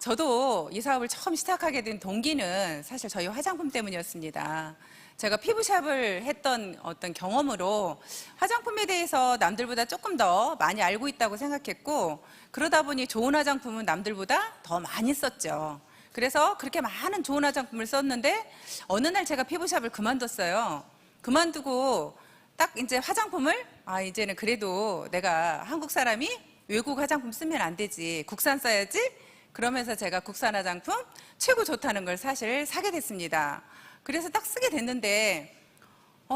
저도 이 사업을 처음 시작하게 된 동기는 사실 저희 화장품 때문이었습니다. 제가 피부샵을 했던 어떤 경험으로 화장품에 대해서 남들보다 조금 더 많이 알고 있다고 생각했고, 그러다 보니 좋은 화장품은 남들보다 더 많이 썼죠. 그래서 그렇게 많은 좋은 화장품을 썼는데 어느 날 제가 피부샵을 그만뒀어요. 그만두고 딱 이제 화장품을 이제는 그래도 내가 한국 사람이 외국 화장품 쓰면 안 되지, 국산 써야지. 그러면서 제가 국산 화장품 최고 좋다는 걸 사실 사게 됐습니다. 그래서 딱 쓰게 됐는데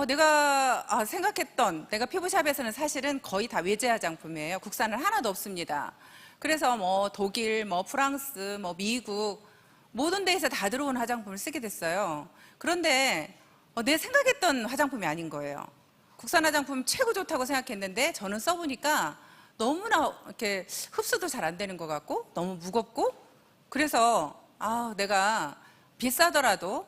내가 생각했던, 내가 피부샵에서는 사실은 거의 다 외제 화장품이에요. 국산은 하나도 없습니다. 그래서 뭐 독일, 뭐 프랑스, 뭐 미국 모든 데에서 다 들어온 화장품을 쓰게 됐어요. 그런데 내 생각했던 화장품이 아닌 거예요. 국산 화장품 최고 좋다고 생각했는데 저는 써보니까 너무나 이렇게 흡수도 잘 안 되는 것 같고 너무 무겁고, 그래서 내가 비싸더라도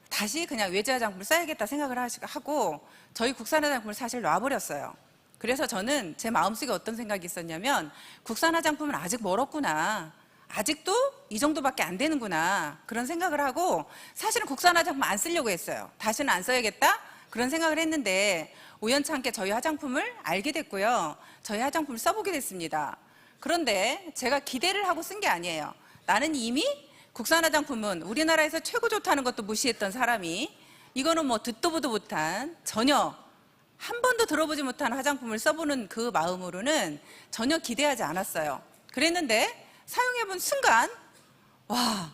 다시 그냥 외제 화장품을 써야겠다 생각을 하고 저희 국산 화장품을 사실 놔버렸어요. 그래서 저는 제 마음속에 어떤 생각이 있었냐면, 국산 화장품은 아직 멀었구나, 아직도 이 정도밖에 안 되는구나, 그런 생각을 하고 사실은 국산 화장품 안 쓰려고 했어요. 다시는 안 써야겠다 그런 생각을 했는데 우연찮게 저희 화장품을 알게 됐고요. 저희 화장품을 써보게 됐습니다. 그런데 제가 기대를 하고 쓴 게 아니에요. 나는 이미 국산 화장품은 우리나라에서 최고 좋다는 것도 무시했던 사람이, 이거는 뭐 듣도 보도 못한, 전혀 한 번도 들어보지 못한 화장품을 써보는 그 마음으로는 전혀 기대하지 않았어요. 그랬는데 사용해본 순간 와,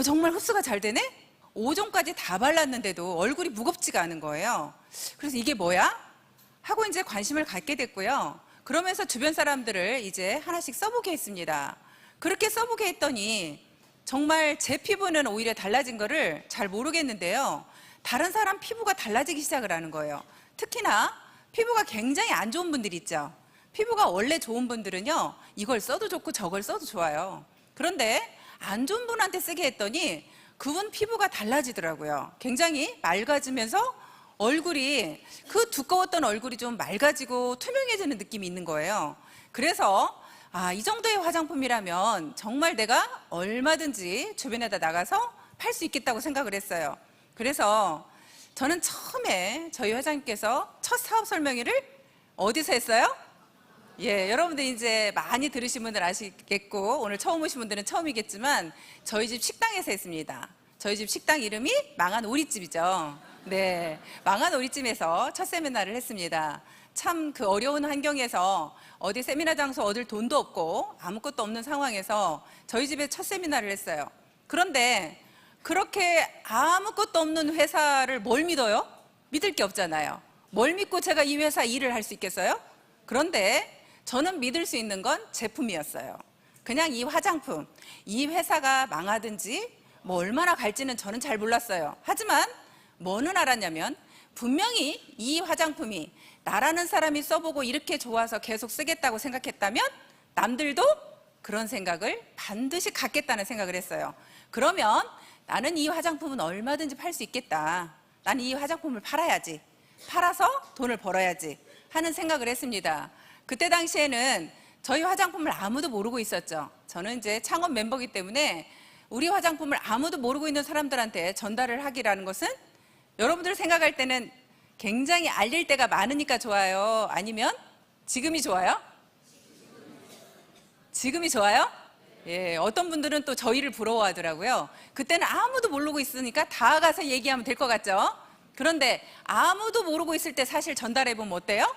정말 흡수가 잘 되네? 5종까지 다 발랐는데도 얼굴이 무겁지가 않은 거예요. 그래서 이게 뭐야? 하고 이제 관심을 갖게 됐고요. 그러면서 주변 사람들을 이제 하나씩 써보게 했습니다. 그렇게 써보게 했더니 정말 제 피부는 오히려 달라진 거를 잘 모르겠는데요. 다른 사람 피부가 달라지기 시작을 하는 거예요. 특히나 피부가 굉장히 안 좋은 분들 있죠. 피부가 원래 좋은 분들은요, 이걸 써도 좋고 저걸 써도 좋아요. 그런데 안 좋은 분한테 쓰게 했더니 그분 피부가 달라지더라고요. 굉장히 맑아지면서 얼굴이, 그 두꺼웠던 얼굴이 좀 맑아지고 투명해지는 느낌이 있는 거예요. 그래서 이 정도의 화장품이라면 정말 내가 얼마든지 주변에다 나가서 팔 수 있겠다고 생각을 했어요. 그래서 저는 처음에 저희 회장님께서 첫 사업 설명회를 어디서 했어요? 여러분들 이제 많이 들으신 분들 아시겠고 오늘 처음 오신 분들은 처음이겠지만 저희 집 식당에서 했습니다. 저희 집 식당 이름이 망한 오리집이죠. 네, 망한 오리집에서 첫 세미나를 했습니다. 참 그 어려운 환경에서 어디 세미나 장소 얻을 돈도 없고 아무것도 없는 상황에서 저희 집에 첫 세미나를 했어요. 그런데 그렇게 아무것도 없는 회사를 뭘 믿어요? 믿을 게 없잖아요. 뭘 믿고 제가 이 회사 일을 할 수 있겠어요? 그런데 저는 믿을 수 있는 건 제품이었어요. 그냥 이 화장품, 이 회사가 망하든지 뭐 얼마나 갈지는 저는 잘 몰랐어요. 하지만 뭐는 알았냐면 분명히 이 화장품이 나라는 사람이 써보고 이렇게 좋아서 계속 쓰겠다고 생각했다면 남들도 그런 생각을 반드시 갖겠다는 생각을 했어요. 그러면 나는 이 화장품은 얼마든지 팔 수 있겠다. 나는 이 화장품을 팔아야지. 팔아서 돈을 벌어야지 하는 생각을 했습니다. 그때 당시에는 저희 화장품을 아무도 모르고 있었죠. 저는 이제 창업 멤버이기 때문에 우리 화장품을 아무도 모르고 있는 사람들한테 전달을 하기라는 것은 여러분들 생각할 때는 굉장히 알릴 때가 많으니까 좋아요? 아니면 지금이 좋아요? 지금이 좋아요? 어떤 분들은 또 저희를 부러워하더라고요. 그때는 아무도 모르고 있으니까 다 가서 얘기하면 될 것 같죠? 그런데 아무도 모르고 있을 때 사실 전달해보면 어때요?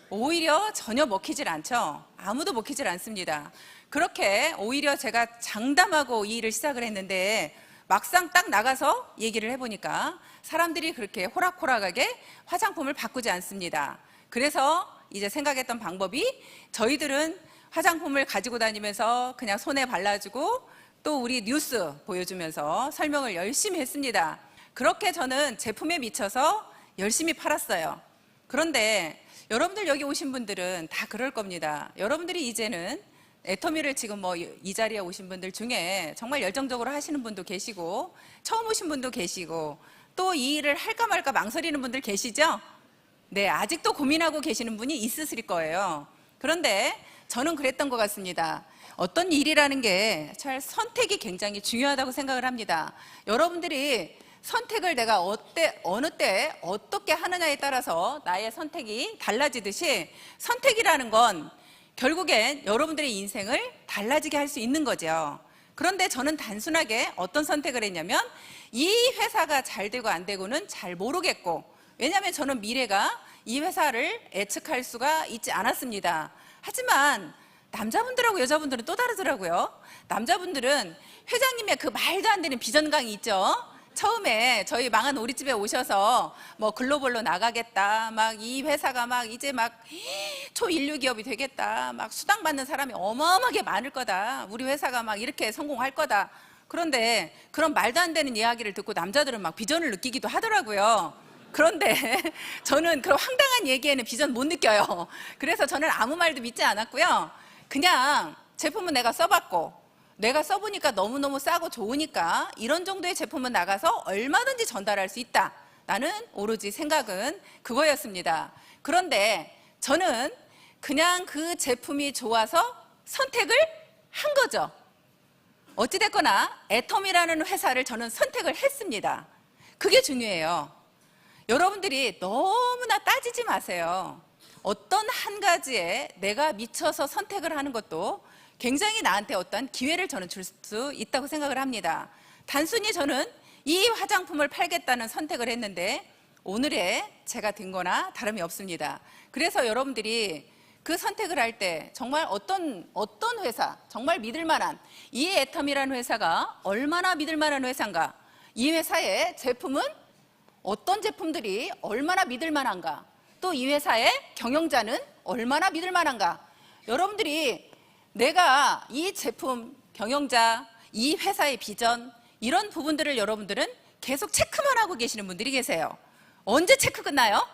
오히려 전혀 먹히질 않죠. 아무도 먹히질 않습니다. 그렇게 오히려 제가 장담하고 이 일을 시작을 했는데 막상 딱 나가서 얘기를 해보니까 사람들이 그렇게 호락호락하게 화장품을 바꾸지 않습니다. 그래서 이제 생각했던 방법이, 저희들은 화장품을 가지고 다니면서 그냥 손에 발라주고 또 우리 뉴스 보여주면서 설명을 열심히 했습니다. 그렇게 저는 제품에 미쳐서 열심히 팔았어요. 그런데 여러분들 여기 오신 분들은 다 그럴 겁니다. 여러분들이 이제는 애터미를 지금 뭐 이 자리에 오신 분들 중에 정말 열정적으로 하시는 분도 계시고 처음 오신 분도 계시고 또 이 일을 할까 말까 망설이는 분들 계시죠? 네, 아직도 고민하고 계시는 분이 있으실 거예요. 그런데 저는 그랬던 것 같습니다. 어떤 일이라는 게 잘 선택이 굉장히 중요하다고 생각을 합니다. 여러분들이 선택을 내가 어느 때 어떻게 하느냐에 따라서 나의 선택이 달라지듯이 선택이라는 건 결국엔 여러분들의 인생을 달라지게 할 수 있는 거죠. 그런데 저는 단순하게 어떤 선택을 했냐면 이 회사가 잘 되고 안 되고는 잘 모르겠고, 왜냐하면 저는 미래가 이 회사를 예측할 수가 있지 않았습니다. 하지만 남자분들하고 여자분들은 또 다르더라고요. 남자분들은 회장님의 그 말도 안 되는 비전 강의 있죠. 처음에 저희 망한 우리집에 오셔서 뭐 글로벌로 나가겠다, 막 이 회사가 막 이제 막 초인류 기업이 되겠다, 막 수당 받는 사람이 어마어마하게 많을 거다, 우리 회사가 막 이렇게 성공할 거다. 그런데 그런 말도 안 되는 이야기를 듣고 남자들은 막 비전을 느끼기도 하더라고요. 그런데 저는 그런 황당한 얘기에는 비전 못 느껴요. 그래서 저는 아무 말도 믿지 않았고요. 그냥 제품은 내가 써봤고, 내가 써보니까 너무너무 싸고 좋으니까 이런 정도의 제품은 나가서 얼마든지 전달할 수 있다. 나는 오로지 생각은 그거였습니다. 그런데 저는 그냥 그 제품이 좋아서 선택을 한 거죠. 어찌됐거나 애텀이라는 회사를 저는 선택을 했습니다. 그게 중요해요. 여러분들이 너무나 따지지 마세요. 어떤 한 가지에 내가 미쳐서 선택을 하는 것도 굉장히 나한테 어떤 기회를 저는 줄 수 있다고 생각을 합니다. 단순히 저는 이 화장품을 팔겠다는 선택을 했는데 오늘의 제가 된 거나 다름이 없습니다. 그래서 여러분들이 그 선택을 할 때 정말 어떤 회사, 정말 믿을 만한, 이 애텀이라는 회사가 얼마나 믿을 만한 회사인가, 이 회사의 제품은 어떤 제품들이 얼마나 믿을 만한가, 또 이 회사의 경영자는 얼마나 믿을 만한가. 여러분들이 내가 이 제품, 경영자, 이 회사의 비전, 이런 부분들을 여러분들은 계속 체크만 하고 계시는 분들이 계세요. 언제 체크 끝나요?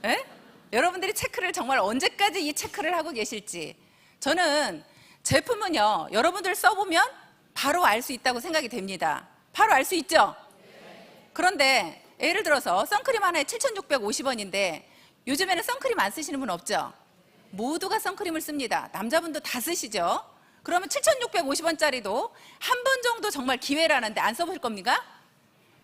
에? 여러분들이 체크를 정말 언제까지 이 체크를 하고 계실지. 저는 제품은요, 여러분들 써보면 바로 알 수 있다고 생각이 됩니다. 바로 알 수 있죠? 그런데 예를 들어서 선크림 하나에 7,650원인데 요즘에는 선크림 안 쓰시는 분 없죠? 모두가 선크림을 씁니다. 남자분도 다 쓰시죠? 그러면 7,650원짜리도 한 번 정도 정말 기회라는데 안 써볼 겁니까?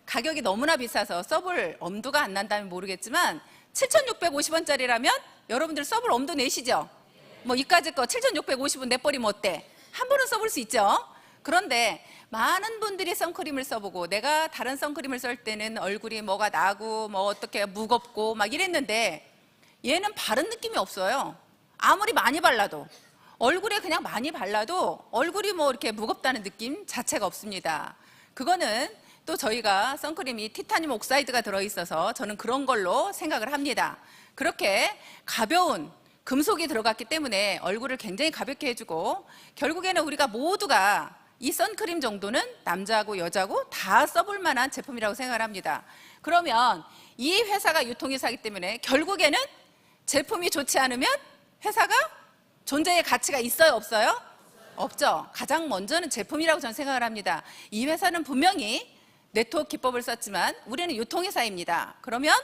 가격이 너무나 비싸서 써볼 엄두가 안 난다면 모르겠지만 7,650원짜리라면 여러분들 써볼 엄두 내시죠? 뭐 이까짓 거 7,650원 내버리면 어때? 한 번은 써볼 수 있죠? 그런데 많은 분들이 선크림을 써보고 내가 다른 선크림을 쓸 때는 얼굴이 뭐가 나고 뭐 어떻게 무겁고 막 이랬는데 얘는 바른 느낌이 없어요. 아무리 많이 발라도, 얼굴에 그냥 많이 발라도 얼굴이 뭐 이렇게 무겁다는 느낌 자체가 없습니다. 그거는 또 저희가 선크림이 티타늄 옥사이드가 들어있어서 저는 그런 걸로 생각을 합니다. 그렇게 가벼운 금속이 들어갔기 때문에 얼굴을 굉장히 가볍게 해주고, 결국에는 우리가 모두가 이 선크림 정도는 남자고 여자고 다 써볼 만한 제품이라고 생각을 합니다. 그러면 이 회사가 유통회사이기 때문에 결국에는 제품이 좋지 않으면 회사가 존재의 가치가 있어요, 없어요? 없죠. 가장 먼저는 제품이라고 저는 생각을 합니다. 이 회사는 분명히 네트워크 기법을 썼지만 우리는 유통회사입니다. 그러면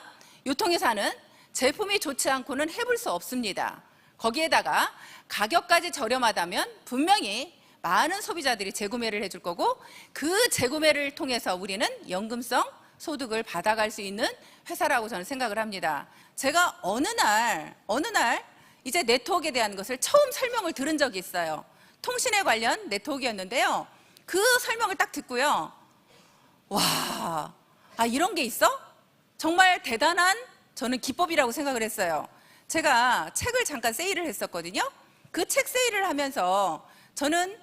유통회사는 제품이 좋지 않고는 해볼 수 없습니다. 거기에다가 가격까지 저렴하다면 분명히 많은 소비자들이 재구매를 해줄 거고, 그 재구매를 통해서 우리는 연금성 소득을 받아갈 수 있는 회사라고 저는 생각을 합니다. 제가 어느 날 이제 네트워크에 대한 것을 처음 설명을 들은 적이 있어요. 통신에 관련 네트워크였는데요. 그 설명을 딱 듣고요. 와, 이런 게 있어? 정말 대단한 저는 기법이라고 생각을 했어요. 제가 책을 잠깐 세일을 했었거든요. 그 책 세일을 하면서 저는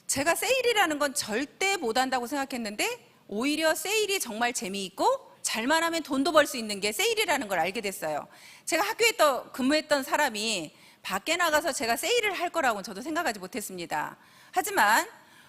제가 세일이라는 건 절대 못 한다고 생각했는데 오히려 세일이 정말 재미있고 잘만 하면 돈도 벌 수 있는 게 세일이라는 걸 알게 됐어요. 제가 학교에 근무했던 사람이 밖에 나가서 제가 세일을 할 거라고는 저도 생각하지 못했습니다. 하지만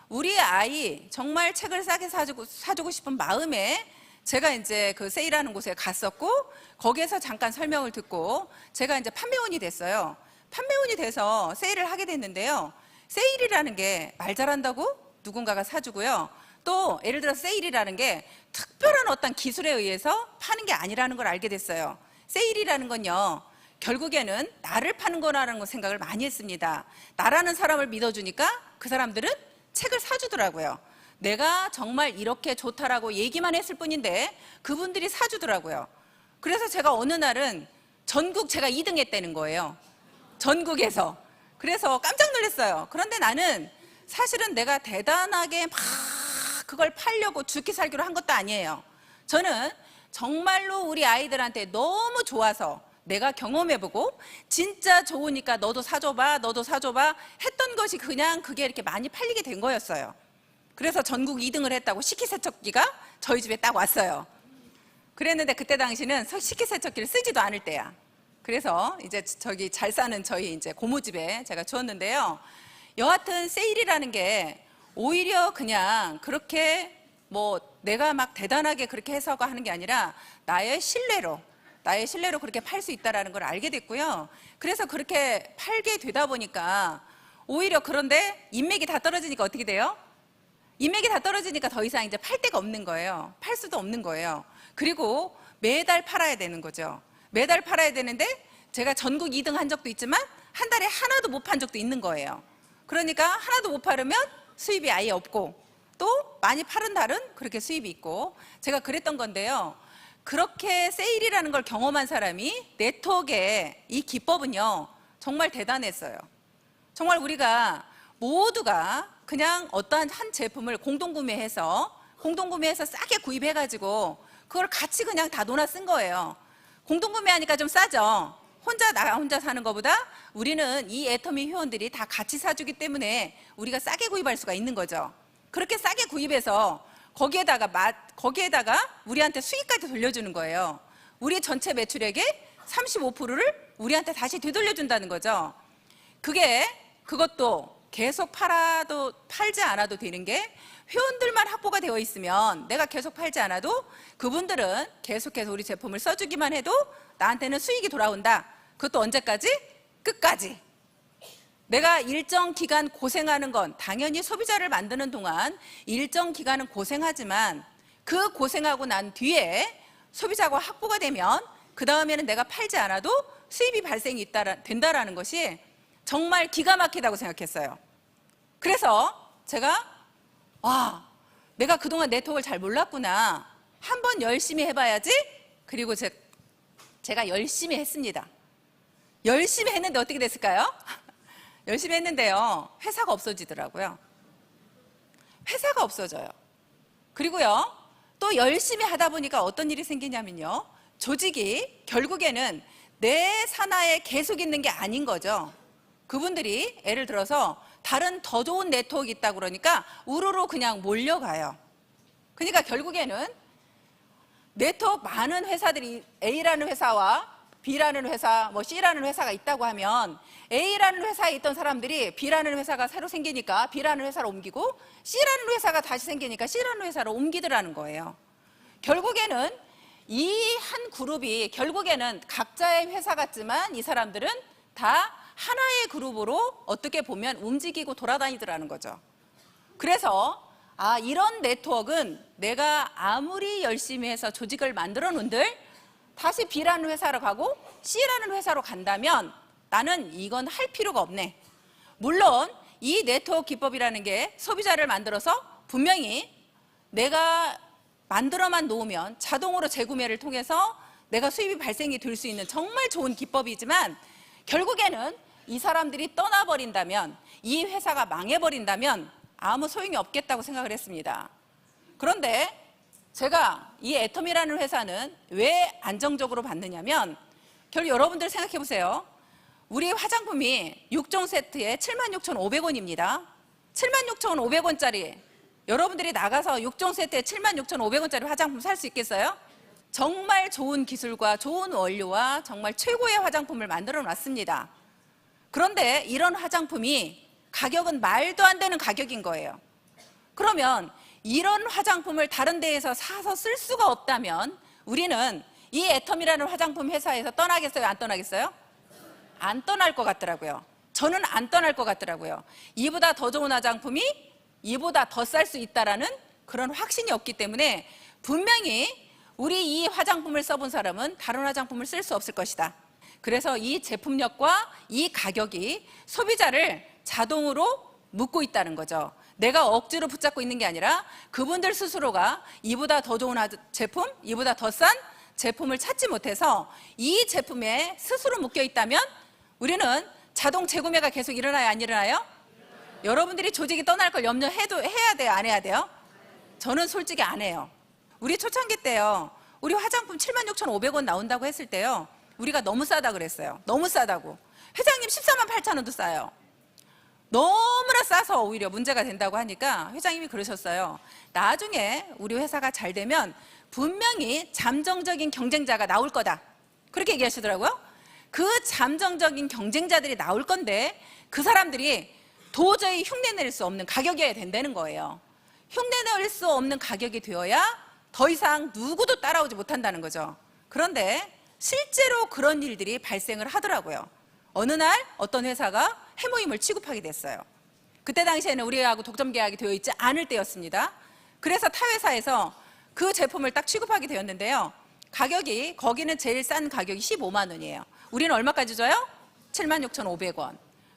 우리 아이 정말 책을 싸게 사주고 싶은 마음에 제가 이제 그 세일하는 곳에 갔었고, 거기에서 잠깐 설명을 듣고 제가 이제 판매원이 됐어요. 판매원이 돼서 세일을 하게 됐는데요. 세일이라는 게 말 잘한다고 누군가가 사주고요. 또 예를 들어서 세일이라는 게 특별한 어떤 기술에 의해서 파는 게 아니라는 걸 알게 됐어요. 세일이라는 건요, 결국에는 나를 파는 거라는 생각을 많이 했습니다. 나라는 사람을 믿어주니까 그 사람들은 책을 사주더라고요. 내가 정말 이렇게 좋다라고 얘기만 했을 뿐인데 그분들이 사주더라고요. 그래서 제가 어느 날은 전국 제가 2등 했다는 거예요. 전국에서. 그래서 깜짝 놀랐어요. 그런데 나는 사실은 내가 대단하게 막 그걸 팔려고 죽기 살기로 한 것도 아니에요. 저는 정말로 우리 아이들한테 너무 좋아서 내가 경험해보고 진짜 좋으니까 너도 사줘봐, 너도 사줘봐 했던 것이 그냥 그게 이렇게 많이 팔리게 된 거였어요. 그래서 전국 2등을 했다고 식기세척기가 저희 집에 딱 왔어요. 그랬는데 그때 당시는 식기세척기를 쓰지도 않을 때야. 그래서 이제 저기 잘 사는 저희 이제 고모집에 제가 주었는데요. 여하튼 세일이라는 게 오히려 그냥 그렇게 뭐 내가 막 대단하게 그렇게 해서가 하는 게 아니라 나의 신뢰로 그렇게 팔 수 있다는 걸 알게 됐고요. 그래서 그렇게 팔게 되다 보니까 오히려 그런데 인맥이 다 떨어지니까 어떻게 돼요? 인맥이 다 떨어지니까 더 이상 이제 팔 데가 없는 거예요. 팔 수도 없는 거예요. 그리고 매달 팔아야 되는 거죠. 매달 팔아야 되는데 제가 전국 2등 한 적도 있지만 한 달에 하나도 못 판 적도 있는 거예요. 그러니까 하나도 못 팔으면 수입이 아예 없고 또 많이 파는 달은 그렇게 수입이 있고 제가 그랬던 건데요. 그렇게 세일이라는 걸 경험한 사람이 네트워크의 이 기법은요 정말 대단했어요. 정말 우리가 모두가 그냥 어떠한 한 제품을 공동구매해서 싸게 구입해가지고 그걸 같이 그냥 다 논아 쓴 거예요. 공동구매하니까 좀 싸죠. 나 혼자 사는 것보다 우리는 이 애터미 회원들이 다 같이 사주기 때문에 우리가 싸게 구입할 수가 있는 거죠. 그렇게 싸게 구입해서 거기에다가 우리한테 수익까지 돌려주는 거예요. 우리 전체 매출액의 35%를 우리한테 다시 되돌려준다는 거죠. 그것도 계속 팔지 않아도 되는 게 회원들만 확보가 되어 있으면 내가 계속 팔지 않아도 그분들은 계속해서 우리 제품을 써주기만 해도 나한테는 수익이 돌아온다. 그것도 언제까지? 끝까지. 내가 일정 기간 고생하는 건 당연히 소비자를 만드는 동안 일정 기간은 고생하지만 그 고생하고 난 뒤에 소비자가 확보가 되면 그 다음에는 내가 팔지 않아도 수입이 발생이 된다라는 것이 정말 기가 막히다고 생각했어요. 그래서 제가 내가 그동안 네트워크를 잘 몰랐구나. 한번 열심히 해봐야지. 그리고 제가 열심히 했습니다. 열심히 했는데 어떻게 됐을까요? 열심히 했는데요. 회사가 없어지더라고요. 회사가 없어져요. 그리고요. 또 열심히 하다 보니까 어떤 일이 생기냐면요. 조직이 결국에는 내 산하에 계속 있는 게 아닌 거죠. 그분들이 예를 들어서 다른 더 좋은 네트워크 있다고 그러니까 우르르 그냥 몰려가요. 그러니까 결국에는 네트워크 많은 회사들이 A라는 회사와 B라는 회사, C라는 회사가 있다고 하면 A라는 회사에 있던 사람들이 B라는 회사가 새로 생기니까 B라는 회사로 옮기고 C라는 회사가 다시 생기니까 C라는 회사로 옮기더라는 거예요. 결국에는 이 한 그룹이 결국에는 각자의 회사 같지만 이 사람들은 다 하나의 그룹으로 어떻게 보면 움직이고 돌아다니더라는 거죠. 그래서 이런 네트워크는 내가 아무리 열심히 해서 조직을 만들어 놓은들 다시 B라는 회사로 가고 C라는 회사로 간다면 나는 이건 할 필요가 없네. 물론 이 네트워크 기법이라는 게 소비자를 만들어서 분명히 내가 만들어만 놓으면 자동으로 재구매를 통해서 내가 수입이 발생이 될 수 있는 정말 좋은 기법이지만 결국에는 이 사람들이 떠나버린다면 이 회사가 망해버린다면 아무 소용이 없겠다고 생각을 했습니다. 그런데 제가 이 애터미라는 회사는 왜 안정적으로 받느냐면 여러분들 생각해 보세요. 우리 화장품이 6종 세트에 76,500원입니다. 76,500원짜리 여러분들이 나가서 6종 세트에 76,500원짜리 화장품 살 수 있겠어요? 정말 좋은 기술과 좋은 원료와 정말 최고의 화장품을 만들어 놨습니다. 그런데 이런 화장품이 가격은 말도 안 되는 가격인 거예요. 그러면 이런 화장품을 다른 데에서 사서 쓸 수가 없다면 우리는 이 애텀이라는 화장품 회사에서 떠나겠어요? 안 떠나겠어요? 안 떠날 것 같더라고요. 저는 안 떠날 것 같더라고요. 이보다 더 좋은 화장품이 이보다 더 쌀 수 있다라는 그런 확신이 없기 때문에 분명히 우리 이 화장품을 써본 사람은 다른 화장품을 쓸 수 없을 것이다. 그래서 이 제품력과 이 가격이 소비자를 자동으로 묶고 있다는 거죠. 내가 억지로 붙잡고 있는 게 아니라 그분들 스스로가 이보다 더 좋은 제품, 이보다 더 싼 제품을 찾지 못해서 이 제품에 스스로 묶여 있다면 우리는 자동 재구매가 계속 일어나요, 안 일어나요? 여러분들이 조직이 떠날 걸 해야 돼요, 안 해야 돼요? 저는 솔직히 안 해요. 우리 초창기 때요, 우리 화장품 76,500원 나온다고 했을 때요, 우리가 너무 싸다 그랬어요. 너무 싸다고. 회장님 148,000원도 싸요. 너무나 싸서 오히려 문제가 된다고 하니까 회장님이 그러셨어요. 나중에 우리 회사가 잘 되면 분명히 잠정적인 경쟁자가 나올 거다. 그렇게 얘기하시더라고요. 그 잠정적인 경쟁자들이 나올 건데 그 사람들이 도저히 흉내낼 수 없는 가격이어야 된다는 거예요. 흉내낼 수 없는 가격이 되어야 더 이상 누구도 따라오지 못한다는 거죠. 그런데 실제로 그런 일들이 발생을 하더라고요. 어느 날 어떤 회사가 해모임을 취급하게 됐어요. 그때 당시에는 우리하고 독점 계약이 되어 있지 않을 때였습니다. 그래서 타 회사에서 그 제품을 딱 취급하게 되었는데요. 가격이, 거기는 제일 싼 가격이 15만 원이에요. 우리는 얼마까지 줘요? 76,500원.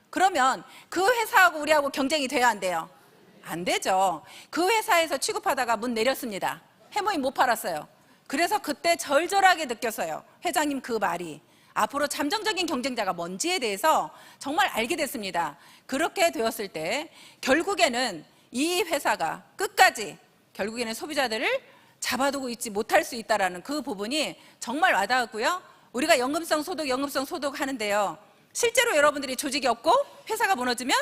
그러면 그 회사하고 우리하고 경쟁이 돼야 안 돼요? 안 되죠. 그 회사에서 취급하다가 문 내렸습니다. 해모임 못 팔았어요. 그래서 그때 절절하게 느꼈어요. 회장님 그 말이. 앞으로 잠정적인 경쟁자가 뭔지에 대해서 정말 알게 됐습니다. 그렇게 되었을 때 결국에는 이 회사가 끝까지 결국에는 소비자들을 잡아두고 있지 못할 수 있다는 그 부분이 정말 와닿았고요. 우리가 연금성 소득 하는데요. 실제로 여러분들이 조직이 없고 회사가 무너지면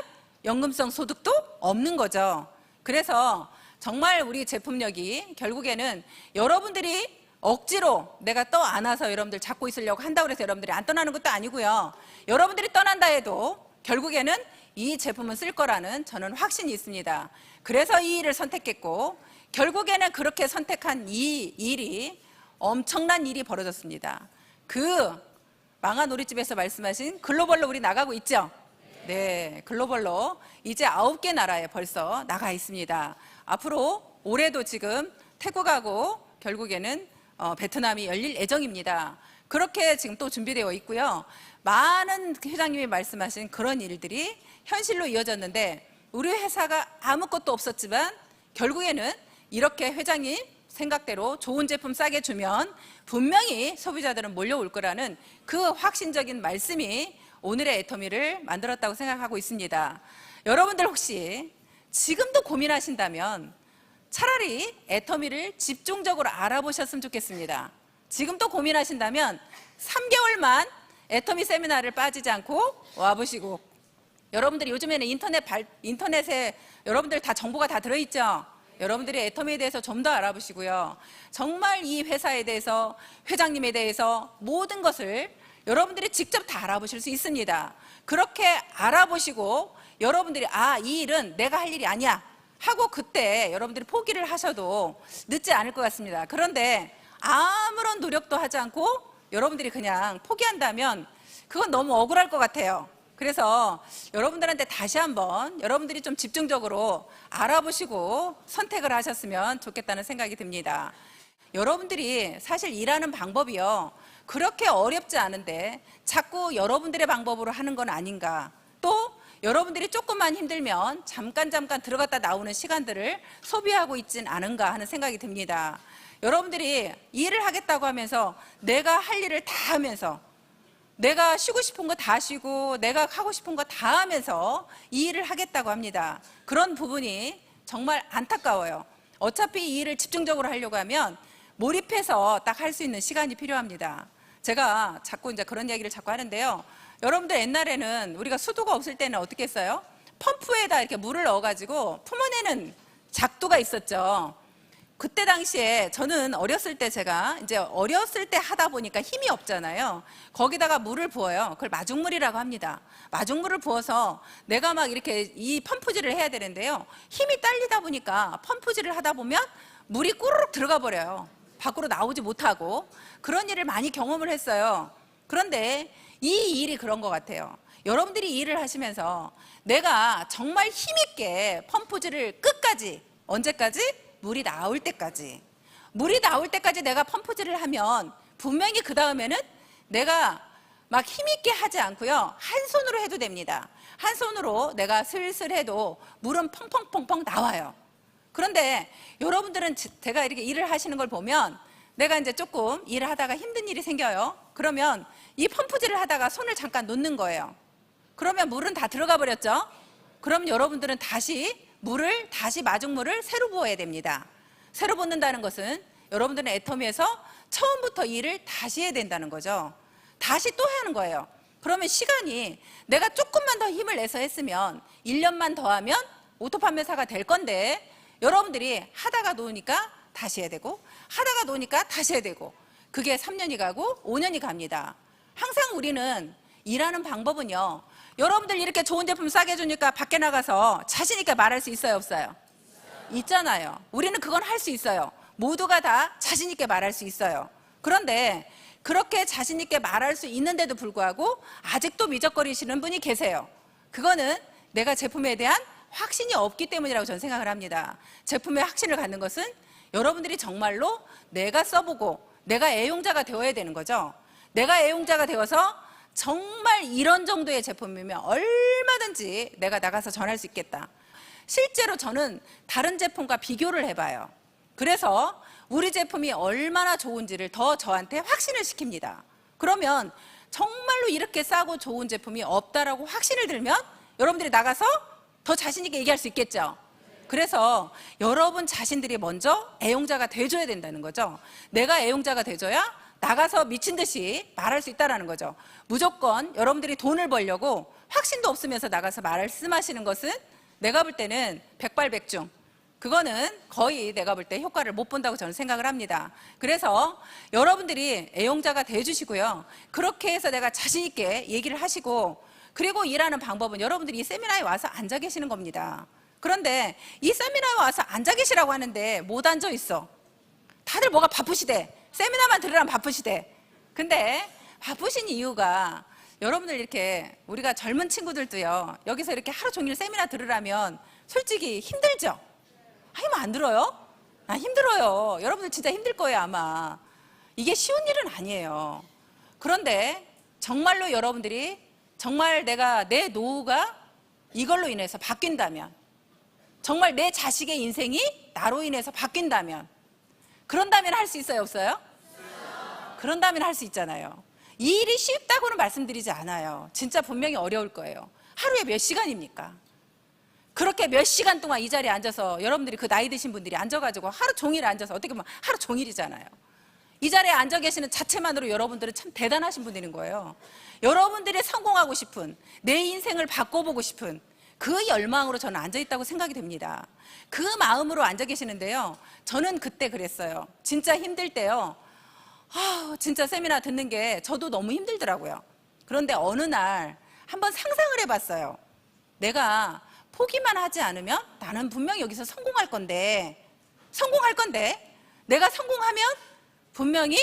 연금성 소득도 없는 거죠. 그래서 정말 우리 제품력이 결국에는 여러분들이 억지로 내가 떠안아서 여러분들 잡고 있으려고 한다고 해서 여러분들이 안 떠나는 것도 아니고요. 여러분들이 떠난다 해도 결국에는 이 제품은 쓸 거라는 저는 확신이 있습니다. 그래서 이 일을 선택했고 결국에는 그렇게 선택한 이 일이 엄청난 일이 벌어졌습니다. 그 망한 우리집에서 말씀하신 글로벌로 우리 나가고 있죠? 네, 글로벌로 이제 9개 나라에 벌써 나가 있습니다. 앞으로 올해도 지금 태국하고 결국에는 베트남이 열릴 예정입니다. 그렇게 지금 또 준비되어 있고요. 많은 회장님이 말씀하신 그런 일들이 현실로 이어졌는데 우리 회사가 아무것도 없었지만 결국에는 이렇게 회장님 생각대로 좋은 제품 싸게 주면 분명히 소비자들은 몰려올 거라는 그 확신적인 말씀이 오늘의 애터미를 만들었다고 생각하고 있습니다. 여러분들 혹시 지금도 고민하신다면 차라리 애터미를 집중적으로 알아보셨으면 좋겠습니다. 지금도 고민하신다면 3개월만 애터미 세미나를 빠지지 않고 와보시고, 여러분들이 요즘에는 인터넷에 여러분들 다 정보가 다 들어있죠? 여러분들이 애터미에 대해서 좀 더 알아보시고요. 정말 이 회사에 대해서, 회장님에 대해서 모든 것을 여러분들이 직접 다 알아보실 수 있습니다. 그렇게 알아보시고 여러분들이 이 일은 내가 할 일이 아니야 하고 그때 여러분들이 포기를 하셔도 늦지 않을 것 같습니다. 그런데 아무런 노력도 하지 않고 여러분들이 그냥 포기한다면 그건 너무 억울할 것 같아요. 그래서 여러분들한테 다시 한번 여러분들이 좀 집중적으로 알아보시고 선택을 하셨으면 좋겠다는 생각이 듭니다. 여러분들이 사실 일하는 방법이요, 그렇게 어렵지 않은데 자꾸 여러분들의 방법으로 하는 건 아닌가. 또 여러분들이 조금만 힘들면 잠깐 들어갔다 나오는 시간들을 소비하고 있진 않은가 하는 생각이 듭니다. 여러분들이 일을 하겠다고 하면서 내가 할 일을 다 하면서, 내가 쉬고 싶은 거 다 쉬고 내가 하고 싶은 거 다 하면서 이 일을 하겠다고 합니다. 그런 부분이 정말 안타까워요. 어차피 이 일을 집중적으로 하려고 하면 몰입해서 딱 할 수 있는 시간이 필요합니다. 제가 자꾸 이제 그런 이야기를 자꾸 하는데요. 여러분들 옛날에는 우리가 수도가 없을 때는 어떻게 했어요? 펌프에다 이렇게 물을 넣어가지고 품어내는 작두가 있었죠. 그때 당시에 저는 어렸을 때 제가 이제 어렸을 때 하다 보니까 힘이 없잖아요. 거기다가 물을 부어요. 그걸 마중물이라고 합니다. 마중물을 부어서 내가 막 이렇게 이 펌프질을 해야 되는데요. 힘이 딸리다 보니까 펌프질을 하다 보면 물이 꾸르륵 들어가 버려요. 밖으로 나오지 못하고 그런 일을 많이 경험을 했어요. 그런데 이 일이 그런 것 같아요. 여러분들이 이 일을 하시면서 내가 정말 힘있게 펌프질을 끝까지, 언제까지? 물이 나올 때까지 내가 펌프질을 하면 분명히 그 다음에는 내가 막 힘있게 하지 않고요. 한 손으로 해도 됩니다. 한 손으로 내가 슬슬 해도 물은 펑펑펑펑 나와요. 그런데 여러분들은 제가 이렇게 일을 하시는 걸 보면 내가 이제 조금 일을 하다가 힘든 일이 생겨요. 그러면 이 펌프질을 하다가 손을 잠깐 놓는 거예요. 그러면 물은 다 들어가 버렸죠? 그럼 여러분들은 다시 마중물을 새로 부어야 됩니다. 새로 붓는다는 것은 여러분들은 애터미에서 처음부터 일을 다시 해야 된다는 거죠. 다시 또 하는 거예요. 그러면 시간이 내가 조금만 더 힘을 내서 했으면 1년만 더 하면 오토 판매사가 될 건데 여러분들이 하다가 놓으니까 다시 해야 되고 하다가 놓으니까 다시 해야 되고 그게 3년이 가고 5년이 갑니다. 항상 우리는 일하는 방법은요. 여러분들 이렇게 좋은 제품 싸게 주니까 밖에 나가서 자신 있게 말할 수 있어요, 없어요? 있잖아요. 우리는 그건 할 수 있어요. 모두가 다 자신 있게 말할 수 있어요. 그런데 그렇게 자신 있게 말할 수 있는데도 불구하고 아직도 미적거리시는 분이 계세요. 그거는 내가 제품에 대한 확신이 없기 때문이라고 저는 생각을 합니다. 제품에 확신을 갖는 것은 여러분들이 정말로 내가 써보고 내가 애용자가 되어야 되는 거죠. 내가 애용자가 되어서 정말 이런 정도의 제품이면 얼마든지 내가 나가서 전할 수 있겠다. 실제로 저는 다른 제품과 비교를 해봐요. 그래서 우리 제품이 얼마나 좋은지를 더 저한테 확신을 시킵니다. 그러면 정말로 이렇게 싸고 좋은 제품이 없다라고 확신을 들면 여러분들이 나가서 더 자신 있게 얘기할 수 있겠죠. 그래서 여러분 자신들이 먼저 애용자가 돼줘야 된다는 거죠. 내가 애용자가 돼줘야 나가서 미친 듯이 말할 수 있다는 거죠. 무조건 여러분들이 돈을 벌려고 확신도 없으면서 나가서 말씀하시는 것은 내가 볼 때는 백발백중, 그거는 거의 내가 볼 때 효과를 못 본다고 저는 생각을 합니다. 그래서 여러분들이 애용자가 돼주시고요. 그렇게 해서 내가 자신 있게 얘기를 하시고 그리고 일하는 방법은 여러분들이 이 세미나에 와서 앉아 계시는 겁니다. 그런데 이 세미나에 와서 앉아 계시라고 하는데 못 앉아 있어. 다들 뭐가 바쁘시대. 세미나만 들으라면 바쁘시대. 근데 바쁘신 이유가 여러분들 이렇게 우리가 젊은 친구들도요. 여기서 이렇게 하루 종일 세미나 들으라면 솔직히 힘들죠? 힘 안 들어요? 힘들어요. 여러분들 진짜 힘들 거예요 아마. 이게 쉬운 일은 아니에요. 그런데 정말로 여러분들이 정말 내 노후가 이걸로 인해서 바뀐다면 정말 내 자식의 인생이 나로 인해서 바뀐다면 그런다면 할 수 있어요 없어요? 그런다면 할 수 있잖아요. 이 일이 쉽다고는 말씀드리지 않아요. 진짜 분명히 어려울 거예요. 하루에 몇 시간입니까? 그렇게 몇 시간 동안 이 자리에 앉아서 여러분들이 그 나이 드신 분들이 앉아가지고 하루 종일 앉아서 어떻게 보면 하루 종일이잖아요. 이 자리에 앉아 계시는 자체만으로 여러분들은 참 대단하신 분들인 거예요. 여러분들이 성공하고 싶은 내 인생을 바꿔보고 싶은 그 열망으로 저는 앉아있다고 생각이 됩니다. 그 마음으로 앉아 계시는데요. 저는 그때 그랬어요. 진짜 힘들 때요. 진짜 세미나 듣는 게 저도 너무 힘들더라고요. 그런데 어느 날 한번 상상을 해봤어요. 내가 포기만 하지 않으면 나는 분명히 여기서 성공할 건데 내가 성공하면 분명히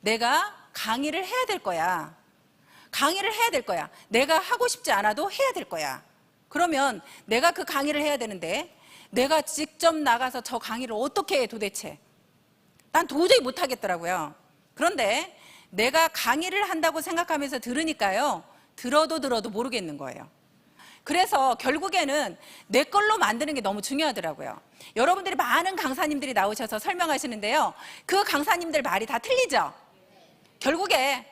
내가 강의를 해야 될 거야. 내가 하고 싶지 않아도 해야 될 거야. 그러면 내가 그 강의를 해야 되는데 내가 직접 나가서 저 강의를 어떻게 해 도대체? 난 도저히 못하겠더라고요. 그런데 내가 강의를 한다고 생각하면서 들으니까요. 들어도 모르겠는 거예요. 그래서 결국에는 내 걸로 만드는 게 너무 중요하더라고요. 여러분들이 많은 강사님들이 나오셔서 설명하시는데요. 그 강사님들 말이 다 틀리죠? 결국에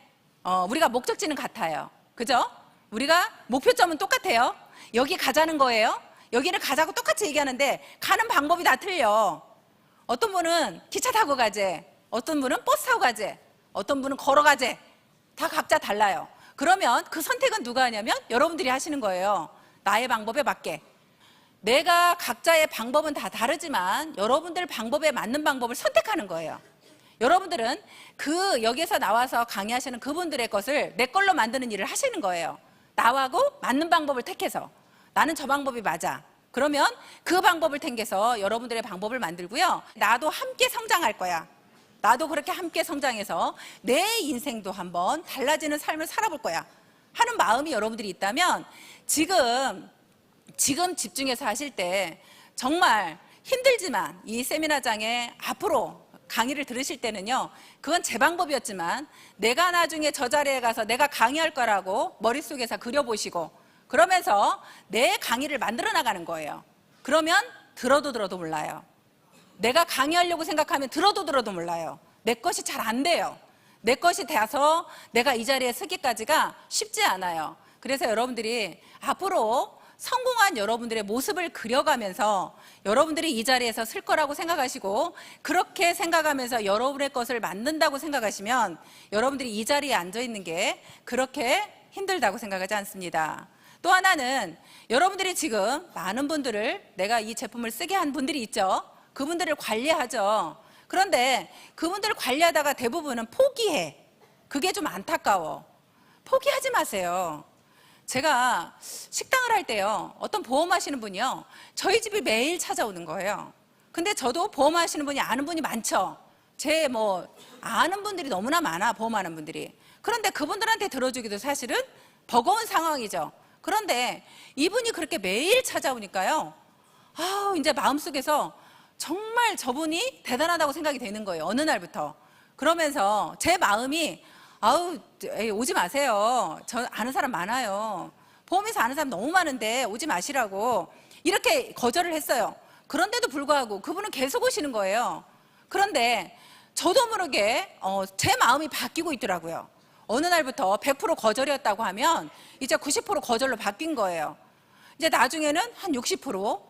우리가 목적지는 같아요. 그죠? 우리가 목표점은 똑같아요. 여기 가자는 거예요. 여기를 가자고 똑같이 얘기하는데 가는 방법이 다 틀려. 어떤 분은 기차 타고 가재, 어떤 분은 버스 타고 가재, 어떤 분은 걸어가재. 다 각자 달라요. 그러면 그 선택은 누가 하냐면 여러분들이 하시는 거예요. 나의 방법에 맞게. 내가 각자의 방법은 다 다르지만 여러분들 방법에 맞는 방법을 선택하는 거예요. 여러분들은 여기에서 나와서 강의하시는 그분들의 것을 내 걸로 만드는 일을 하시는 거예요. 나하고 맞는 방법을 택해서 나는 저 방법이 맞아. 그러면 그 방법을 택해서 여러분들의 방법을 만들고요. 나도 함께 성장할 거야. 나도 그렇게 함께 성장해서 내 인생도 한번 달라지는 삶을 살아볼 거야 하는 마음이 여러분들이 있다면 지금 집중해서 하실 때 정말 힘들지만 이 세미나장에 앞으로 강의를 들으실 때는요, 그건 제 방법이었지만 내가 나중에 저 자리에 가서 내가 강의할 거라고 머릿속에서 그려보시고 그러면서 내 강의를 만들어 나가는 거예요. 그러면 들어도 몰라요. 내가 강의하려고 생각하면 들어도 몰라요. 내 것이 잘 안 돼요. 내 것이 돼서 내가 이 자리에 서기까지가 쉽지 않아요. 그래서 여러분들이 앞으로 성공한 여러분들의 모습을 그려가면서 여러분들이 이 자리에서 쓸 거라고 생각하시고 그렇게 생각하면서 여러분의 것을 만든다고 생각하시면 여러분들이 이 자리에 앉아 있는 게 그렇게 힘들다고 생각하지 않습니다. 또 하나는 여러분들이 지금 많은 분들을 내가 이 제품을 쓰게 한 분들이 있죠. 그분들을 관리하죠. 그런데 그분들을 관리하다가 대부분은 포기해. 그게 좀 안타까워. 포기하지 마세요. 제가 식당을 할 때요, 어떤 보험하시는 분이요, 저희 집이 매일 찾아오는 거예요. 근데 저도 보험하시는 분이 아는 분이 많죠. 제 아는 분들이 너무나 많아, 보험하는 분들이. 그런데 그분들한테 들어주기도 사실은 버거운 상황이죠. 그런데 이분이 그렇게 매일 찾아오니까요, 이제 마음속에서 정말 저분이 대단하다고 생각이 되는 거예요. 어느 날부터. 그러면서 제 마음이 에이, 오지 마세요. 저 아는 사람 많아요. 보험에서 아는 사람 너무 많은데 오지 마시라고 이렇게 거절을 했어요. 그런데도 불구하고 그분은 계속 오시는 거예요. 그런데 저도 모르게 제 마음이 바뀌고 있더라고요. 어느 날부터 100% 거절이었다고 하면 이제 90% 거절로 바뀐 거예요. 이제 나중에는 한 60%,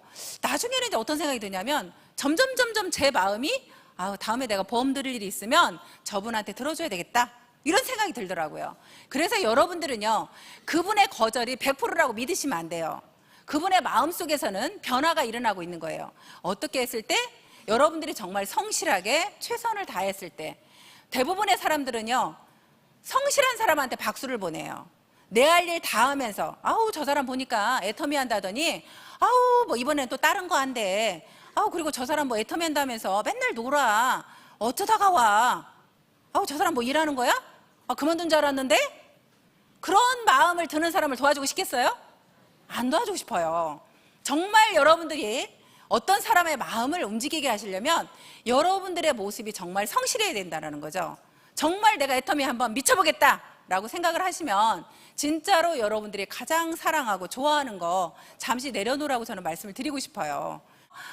나중에는 이제 어떤 생각이 드냐면 점점 제 마음이 다음에 내가 보험 드릴 일이 있으면 저분한테 들어줘야 되겠다. 이런 생각이 들더라고요. 그래서 여러분들은요, 그분의 거절이 100%라고 믿으시면 안 돼요. 그분의 마음속에서는 변화가 일어나고 있는 거예요. 어떻게 했을 때? 여러분들이 정말 성실하게 최선을 다했을 때. 대부분의 사람들은요, 성실한 사람한테 박수를 보내요. 내 할 일 다 하면서 저 사람 보니까 애터미 한다더니 이번엔 또 다른 거 한대. 그리고 저 사람 애터미 한다면서 맨날 놀아. 어쩌다가 와. 저 사람 일하는 거야? 그만둔 줄 알았는데? 그런 마음을 드는 사람을 도와주고 싶겠어요? 안 도와주고 싶어요. 정말 여러분들이 어떤 사람의 마음을 움직이게 하시려면 여러분들의 모습이 정말 성실해야 된다는 거죠. 정말 내가 애터미 한번 미쳐보겠다라고 생각을 하시면 진짜로 여러분들이 가장 사랑하고 좋아하는 거 잠시 내려놓으라고 저는 말씀을 드리고 싶어요.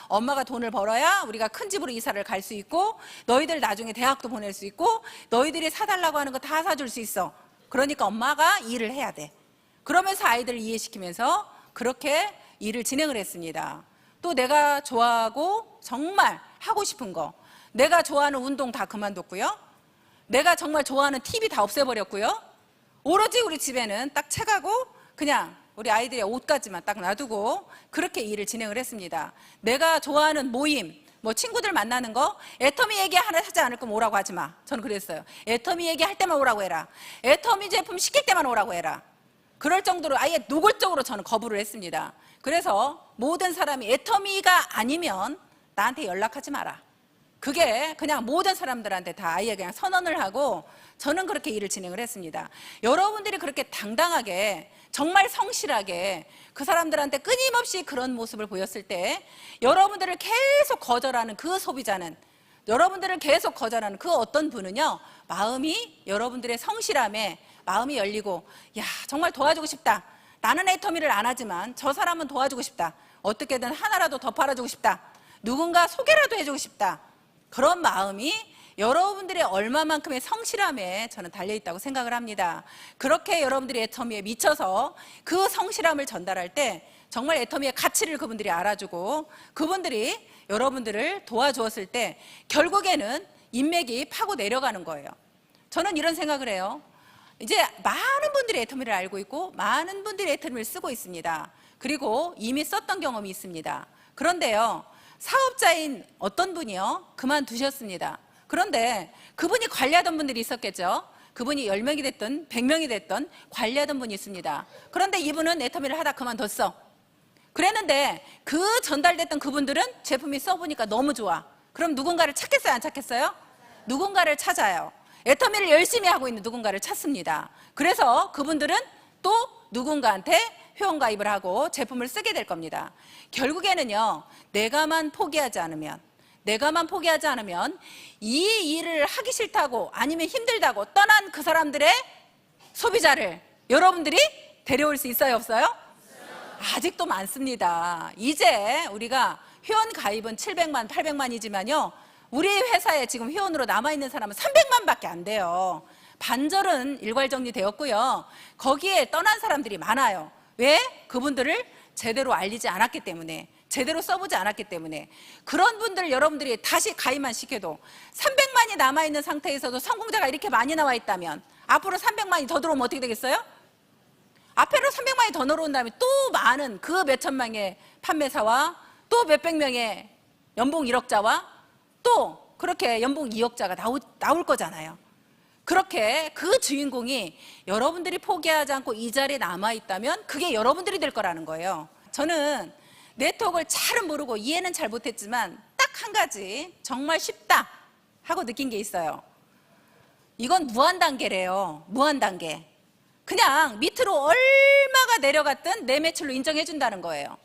엄마가 돈을 벌어야 우리가 큰 집으로 이사를 갈 수 있고 너희들 나중에 대학도 보낼 수 있고 너희들이 사달라고 하는 거 다 사줄 수 있어. 그러니까 엄마가 일을 해야 돼. 그러면서 아이들을 이해시키면서 그렇게 일을 진행을 했습니다. 또 내가 좋아하고 정말 하고 싶은 거, 내가 좋아하는 운동 다 그만뒀고요. 내가 정말 좋아하는 TV 다 없애버렸고요. 오로지 우리 집에는 딱 책하고 그냥 우리 아이들의 옷까지만 딱 놔두고 그렇게 일을 진행을 했습니다. 내가 좋아하는 모임, 친구들 만나는 거, 애터미 얘기 하나 하지 않을 거면 오라고 하지 마. 저는 그랬어요. 애터미 얘기할 때만 오라고 해라. 애터미 제품 시킬 때만 오라고 해라. 그럴 정도로 아예 노골적으로 저는 거부를 했습니다. 그래서 모든 사람이 애터미가 아니면 나한테 연락하지 마라. 그게 그냥 모든 사람들한테 다 아예 그냥 선언을 하고 저는 그렇게 일을 진행을 했습니다. 여러분들이 그렇게 당당하게 정말 성실하게 그 사람들한테 끊임없이 그런 모습을 보였을 때 여러분들을 계속 거절하는 그 소비자는, 여러분들을 계속 거절하는 그 어떤 분은요, 마음이 여러분들의 성실함에 마음이 열리고 정말 도와주고 싶다. 나는 애터미를 안 하지만 저 사람은 도와주고 싶다. 어떻게든 하나라도 더 팔아주고 싶다. 누군가 소개라도 해주고 싶다. 그런 마음이 여러분들의 얼마만큼의 성실함에 저는 달려있다고 생각을 합니다. 그렇게 여러분들이 애터미에 미쳐서 그 성실함을 전달할 때 정말 애터미의 가치를 그분들이 알아주고 그분들이 여러분들을 도와주었을 때 결국에는 인맥이 파고 내려가는 거예요. 저는 이런 생각을 해요. 이제 많은 분들이 애터미를 알고 있고 많은 분들이 애터미를 쓰고 있습니다. 그리고 이미 썼던 경험이 있습니다. 그런데요, 사업자인 어떤 분이요, 그만두셨습니다. 그런데 그분이 관리하던 분들이 있었겠죠. 그분이 10명이 됐든 100명이 됐든 관리하던 분이 있습니다. 그런데 이분은 애터미를 하다 그만뒀어. 그랬는데 그 전달됐던 그분들은 제품이 써보니까 너무 좋아. 그럼 누군가를 찾겠어요, 안 찾겠어요? 누군가를 찾아요. 애터미를 열심히 하고 있는 누군가를 찾습니다. 그래서 그분들은 또 누군가한테 회원가입을 하고 제품을 쓰게 될 겁니다. 결국에는요, 내가만 포기하지 않으면, 내가만 포기하지 않으면 이 일을 하기 싫다고 아니면 힘들다고 떠난 그 사람들의 소비자를 여러분들이 데려올 수 있어요, 없어요? 아직도 많습니다. 이제 우리가 회원 가입은 700만, 800만이지만요. 우리 회사에 지금 회원으로 남아있는 사람은 300만밖에 안 돼요. 반절은 일괄 정리되었고요. 거기에 떠난 사람들이 많아요. 왜? 그분들을 제대로 알리지 않았기 때문에, 제대로 써보지 않았기 때문에. 그런 분들 여러분들이 다시 가입만 시켜도 300만이 남아있는 상태에서도 성공자가 이렇게 많이 나와 있다면 앞으로 300만이 더 들어오면 어떻게 되겠어요? 앞으로 300만이 더 늘어온다면 또 많은 그 몇천만 명의 판매사와 또 몇백 명의 연봉 1억자와 또 그렇게 연봉 2억자가 나올 거잖아요. 그렇게 그 주인공이 여러분들이 포기하지 않고 이 자리에 남아있다면 그게 여러분들이 될 거라는 거예요. 저는 네트워크를 잘은 모르고 이해는 잘 못했지만 딱 한 가지 정말 쉽다 하고 느낀 게 있어요. 이건 무한단계래요. 무한단계. 그냥 밑으로 얼마가 내려갔든 내 매출로 인정해 준다는 거예요.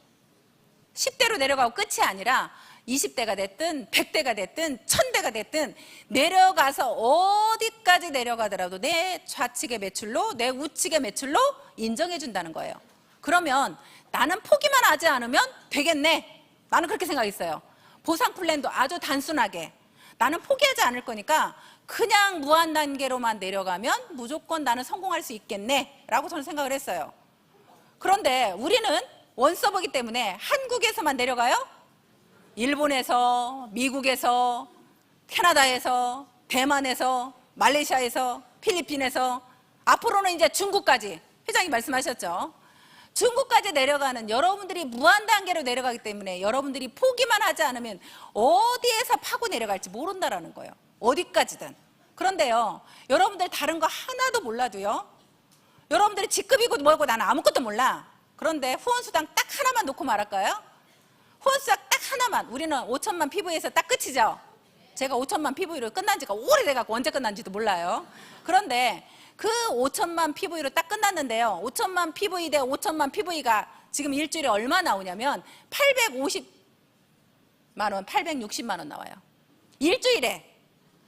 10대로 내려가고 끝이 아니라 20대가 됐든 100대가 됐든 1000대가 됐든 내려가서 어디까지 내려가더라도 내 좌측의 매출로 내 우측의 매출로 인정해 준다는 거예요. 그러면 나는 포기만 하지 않으면 되겠네. 나는 그렇게 생각했어요. 보상 플랜도 아주 단순하게 나는 포기하지 않을 거니까 그냥 무한 단계로만 내려가면 무조건 나는 성공할 수 있겠네 라고 저는 생각을 했어요. 그런데 우리는 원서버기 때문에 한국에서만 내려가요? 일본에서, 미국에서, 캐나다에서, 대만에서, 말레이시아에서, 필리핀에서, 앞으로는 이제 중국까지, 회장님 말씀하셨죠? 중국까지 내려가는 여러분들이 무한 단계로 내려가기 때문에 여러분들이 포기만 하지 않으면 어디에서 파고 내려갈지 모른다라는 거예요. 어디까지든. 그런데요, 여러분들 다른 거 하나도 몰라도요, 여러분들이 직급이고 뭐고 나는 아무것도 몰라. 그런데 후원수당 딱 하나만 놓고 말할까요? 후원수당 딱 하나만. 우리는 5천만 PV에서 딱 끝이죠. 제가 5천만 PV로 끝난 지가 오래돼갖고 언제 끝난지도 몰라요. 그런데 그 5천만 PV로 딱 끝났는데요. 5천만 PV 대 5천만 PV가 지금 일주일에 얼마 나오냐면 850만 원, 860만 원 나와요. 일주일에.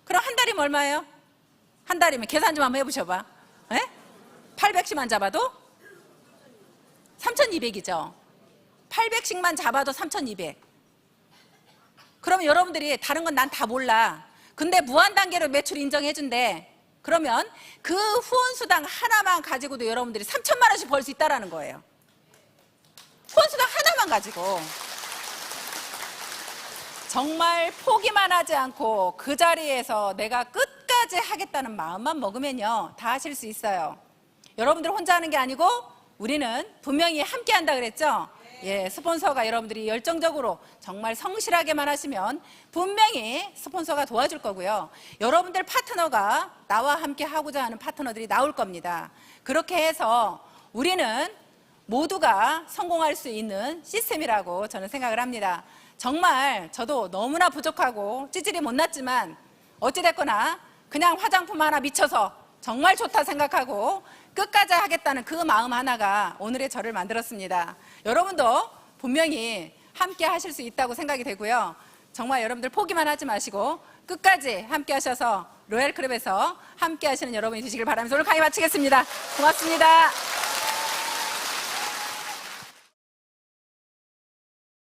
그럼 한 달이면 얼마예요? 한 달이면 계산 좀 한번 해보셔봐. 800씩만 잡아도 3,200이죠. 800씩만 잡아도 3,200. 그러면 여러분들이 다른 건 난 다 몰라. 근데 무한단계로 매출 인정해준대. 그러면 그 후원수당 하나만 가지고도 여러분들이 3천만 원씩 벌 수 있다는 거예요. 후원수당 하나만 가지고. 정말 포기만 하지 않고 그 자리에서 내가 끝까지 하겠다는 마음만 먹으면요, 다 하실 수 있어요. 여러분들 혼자 하는 게 아니고 우리는 분명히 함께 한다 그랬죠? 예, 스폰서가 여러분들이 열정적으로 정말 성실하게만 하시면 분명히 스폰서가 도와줄 거고요. 여러분들 파트너가 나와 함께 하고자 하는 파트너들이 나올 겁니다. 그렇게 해서 우리는 모두가 성공할 수 있는 시스템이라고 저는 생각을 합니다. 정말 저도 너무나 부족하고 찌질이 못났지만 어찌됐거나 그냥 화장품 하나 미쳐서 정말 좋다 생각하고 끝까지 하겠다는 그 마음 하나가 오늘의 저를 만들었습니다. 여러분도 분명히 함께 하실 수 있다고 생각이 되고요. 정말 여러분들 포기만 하지 마시고 끝까지 함께 하셔서 로얄클럽에서 함께 하시는 여러분이 되시길 바라면서 오늘 강의 마치겠습니다. 고맙습니다.